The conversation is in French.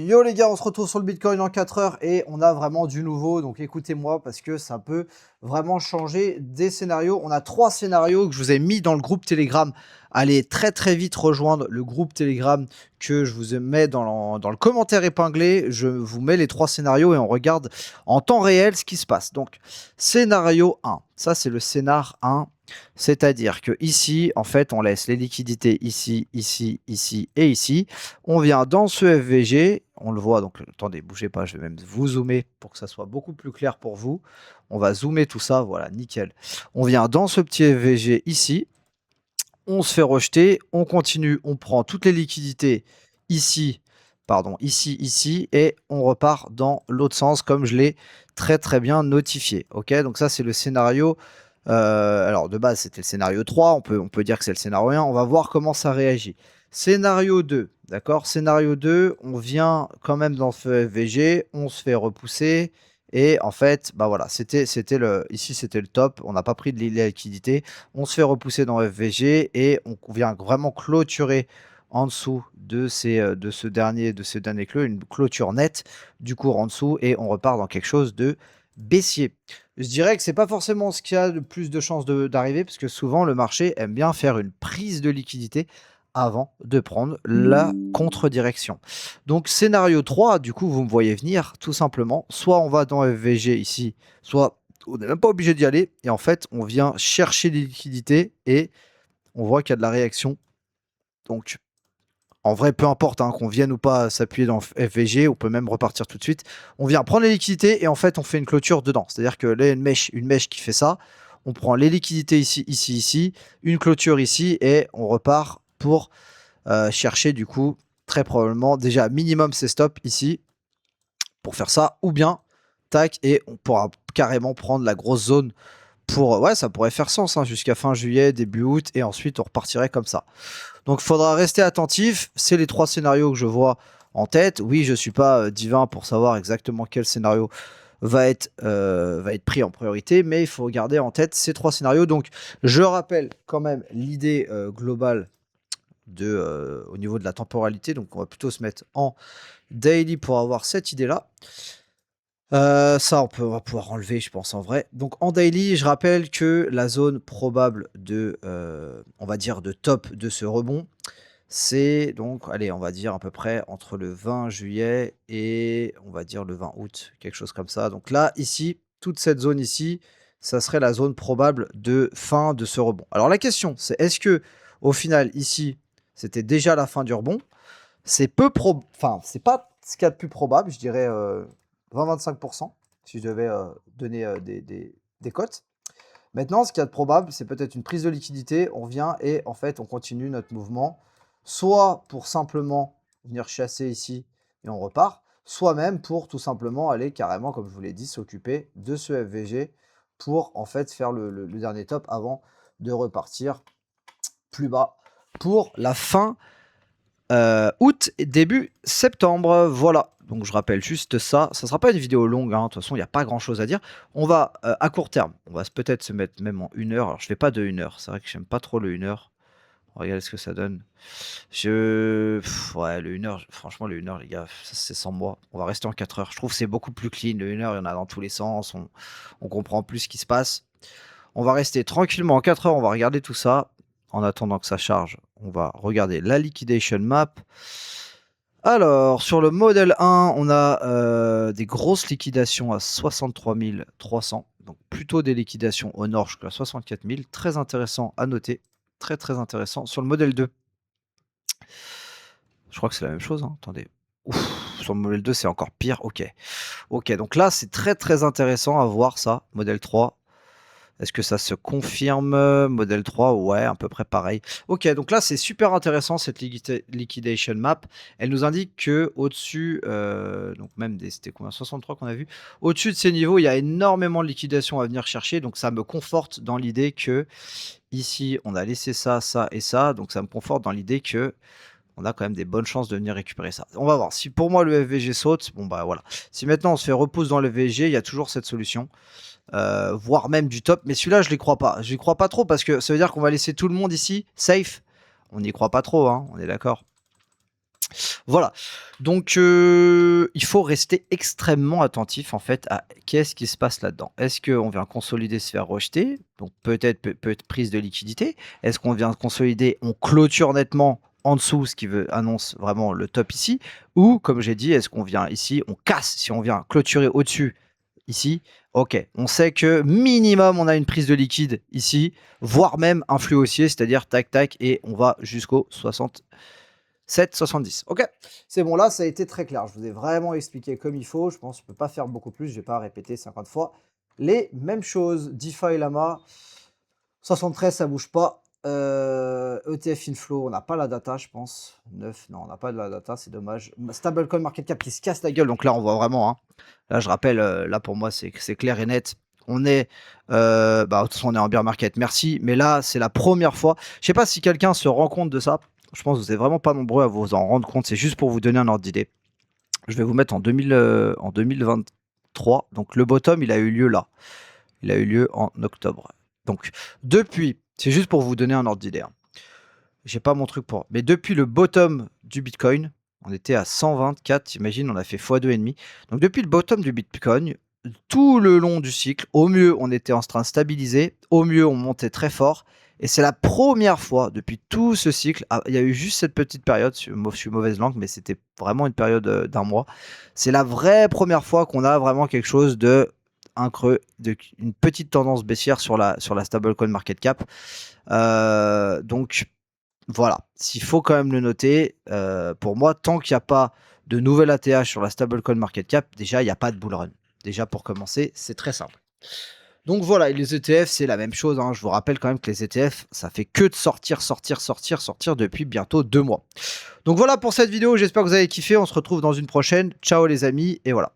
Yo les gars, on se retrouve sur le Bitcoin en 4 heures et on a vraiment du nouveau. Donc écoutez-moi parce que ça peut vraiment changer des scénarios. On a 3 scénarios que je vous ai mis dans le groupe Telegram. Allez très vite rejoindre le groupe Telegram que je vous mets dans le commentaire épinglé. Je vous mets les 3 scénarios et on regarde en temps réel ce qui se passe. Donc scénario 1, ça c'est le scénar 1. C'est-à-dire que ici, en fait, on laisse les liquidités ici, ici, ici et ici. On vient dans ce FVG, on le voit, donc attendez, bougez pas, je vais même vous zoomer pour que ça soit beaucoup plus clair pour vous. On va zoomer tout ça, voilà, nickel. On vient dans ce petit FVG ici, on se fait rejeter, on continue, on prend toutes les liquidités ici, pardon, ici, ici, et on repart dans l'autre sens comme je l'ai très bien notifié. Ok, donc ça c'est le scénario. Alors de base c'était le scénario 3, on peut dire que c'est le scénario 1, on va voir comment ça réagit. Scénario 2, d'accord. Scénario 2, on vient quand même dans ce FVG, on se fait repousser, et en fait, bah voilà, ici c'était le top, on n'a pas pris de liquidité, on se fait repousser dans FVG, et on vient vraiment clôturer en dessous de ce dernier clôt, une clôture nette du cours en dessous, et on repart dans quelque chose de baissier. Je dirais que c'est pas forcément ce qui a le plus de chances d'arriver, parce que souvent le marché aime bien faire une prise de liquidité avant de prendre la contre-direction. Donc scénario 3, du coup vous me voyez venir tout simplement, soit on va dans FVG ici, soit on n'est même pas obligé d'y aller, et en fait on vient chercher des liquidités et on voit qu'il y a de la réaction. Donc en vrai, peu importe hein, qu'on vienne ou pas s'appuyer dans FVG, on peut même repartir tout de suite. On vient prendre les liquidités et en fait, on fait une clôture dedans. C'est-à-dire que là, il y a une mèche qui fait ça. On prend les liquidités ici, ici, ici, une clôture ici et on repart pour chercher du coup, très probablement, déjà minimum c'est stop ici pour faire ça. Ou bien, tac, et on pourra carrément prendre la grosse zone pour... Ouais, ça pourrait faire sens hein, jusqu'à fin juillet, début août et ensuite on repartirait comme ça. Donc, il faudra rester attentif. C'est les 3 scénarios que je vois en tête. Oui, je ne suis pas divin pour savoir exactement quel scénario va être pris en priorité, mais il faut garder en tête ces 3 scénarios. Donc, je rappelle quand même l'idée globale au niveau de la temporalité. Donc, on va plutôt se mettre en daily pour avoir cette idée-là. Ça, on va pouvoir enlever, je pense, en vrai. Donc, en daily, je rappelle que la zone probable on va dire, de top de ce rebond, c'est donc, allez, on va dire à peu près entre le 20 juillet et on va dire le 20 août, quelque chose comme ça. Donc là, ici, toute cette zone ici, ça serait la zone probable de fin de ce rebond. Alors la question, c'est est-ce que au final, ici, c'était déjà la fin du rebond? C'est enfin, c'est pas ce qu'il y a de plus probable, je dirais 20-25%, si je devais donner des cotes. Maintenant, ce qu'il y a de probable, c'est peut-être une prise de liquidité. On vient et en fait, on continue notre mouvement, soit pour simplement venir chasser ici et on repart, soit même pour tout simplement aller carrément, comme je vous l'ai dit, s'occuper de ce FVG pour en fait faire le dernier top avant de repartir plus bas pour la fin août et début septembre. Voilà. Donc je rappelle juste ça. Ça sera pas une vidéo longue, hein. De toute façon, il n'y a pas grand chose à dire. On va à court terme, on va peut-être se mettre même en 1 heure. Alors je fais pas de 1 heure. C'est vrai que j'aime pas trop le 1 heure. Regardez ce que ça donne. Ouais, le 1 heure, franchement, le 1 heure, les gars, ça c'est sans moi. On va rester en 4 heures. Je trouve que c'est beaucoup plus clean. Le 1 heure, il y en a dans tous les sens. On comprend plus ce qui se passe. On va rester tranquillement en 4 heures. On va regarder tout ça. En attendant que ça charge, on va regarder la liquidation map. Alors, sur le modèle 1, on a des grosses liquidations à 63 300. Donc, plutôt des liquidations au nord jusqu'à 64 000. Très intéressant à noter. Très intéressant. Sur le modèle 2, je crois que c'est la même chose. Hein. Attendez. Ouf, sur le modèle 2, c'est encore pire. Ok, donc là, c'est très intéressant à voir ça. Modèle 3. Est-ce que ça se confirme? Modèle 3, ouais, à peu près pareil. Ok, donc là, c'est super intéressant, cette liquidation map. Elle nous indique que au-dessus, donc même c'était combien? 63 qu'on a vu. Au-dessus de ces niveaux, il y a énormément de liquidations à venir chercher. Donc ça me conforte dans l'idée que ici, on a laissé ça, ça et ça. Donc ça me conforte dans l'idée que on a quand même des bonnes chances de venir récupérer ça. On va voir. Si pour moi, le FVG saute, bon bah voilà. Si maintenant, on se fait repousse dans le FVG, il y a toujours cette solution. Voire même du top, mais celui-là je les crois pas. Je les crois pas trop parce que ça veut dire qu'on va laisser tout le monde ici safe. On n'y croit pas trop, hein, on est d'accord. Voilà, donc il faut rester extrêmement attentif en fait à qu'est-ce qui se passe là-dedans. Est-ce qu'on vient consolider, se faire rejeter? Donc peut-être prise de liquidité. Est-ce qu'on vient consolider, on clôture nettement en dessous, ce qui annonce vraiment le top ici? Ou comme j'ai dit, est-ce qu'on vient ici, on casse? Si on vient clôturer au-dessus ici, ok, on sait que minimum on a une prise de liquide ici, voire même un flux haussier, c'est-à-dire tac tac, et on va jusqu'au 70. Ok, c'est bon, là ça a été très clair. Je vous ai vraiment expliqué comme il faut. Je pense que je ne peux pas faire beaucoup plus. Je ne vais pas répéter 50 fois les mêmes choses. DeFi Lama, 73, ça bouge pas. ETF Inflow, on n'a pas la data, je pense. 9, non, on n'a pas de la data, c'est dommage. Stablecoin Market Cap qui se casse la gueule. Donc là, on voit vraiment. Hein. Là, je rappelle, là pour moi, c'est clair et net. On est, de toute façon, on est en bear market. Merci. Mais là, c'est la première fois. Je sais pas si quelqu'un se rend compte de ça. Je pense que vous n'êtes vraiment pas nombreux à vous en rendre compte. C'est juste pour vous donner un ordre d'idée. Je vais vous mettre en 2023. Donc le bottom, il a eu lieu là. Il a eu lieu en octobre. Donc depuis, c'est juste pour vous donner un ordre d'idée. Hein. J'ai pas mon truc pour. Mais depuis le bottom du Bitcoin, on était à 124. Imagine, on a fait x2,5. Donc depuis le bottom du Bitcoin, tout le long du cycle, au mieux, on était en train de stabiliser. Au mieux, on montait très fort. Et c'est la première fois depuis tout ce cycle, il y a eu juste cette petite période, je suis mauvaise langue, mais c'était vraiment une période d'un mois. C'est la vraie première fois qu'on a vraiment quelque chose de un creux, une petite tendance baissière sur la stablecoin market cap. Donc voilà, s'il faut quand même le noter, pour moi, tant qu'il n'y a pas de nouvel ATH sur la stablecoin market cap, déjà, il n'y a pas de bull run. Déjà, pour commencer, c'est très simple. Donc voilà, et les ETF, c'est la même chose. Hein. Je vous rappelle quand même que les ETF, ça fait que de sortir depuis bientôt 2 mois. Donc voilà pour cette vidéo, j'espère que vous avez kiffé. On se retrouve dans une prochaine. Ciao les amis, et voilà.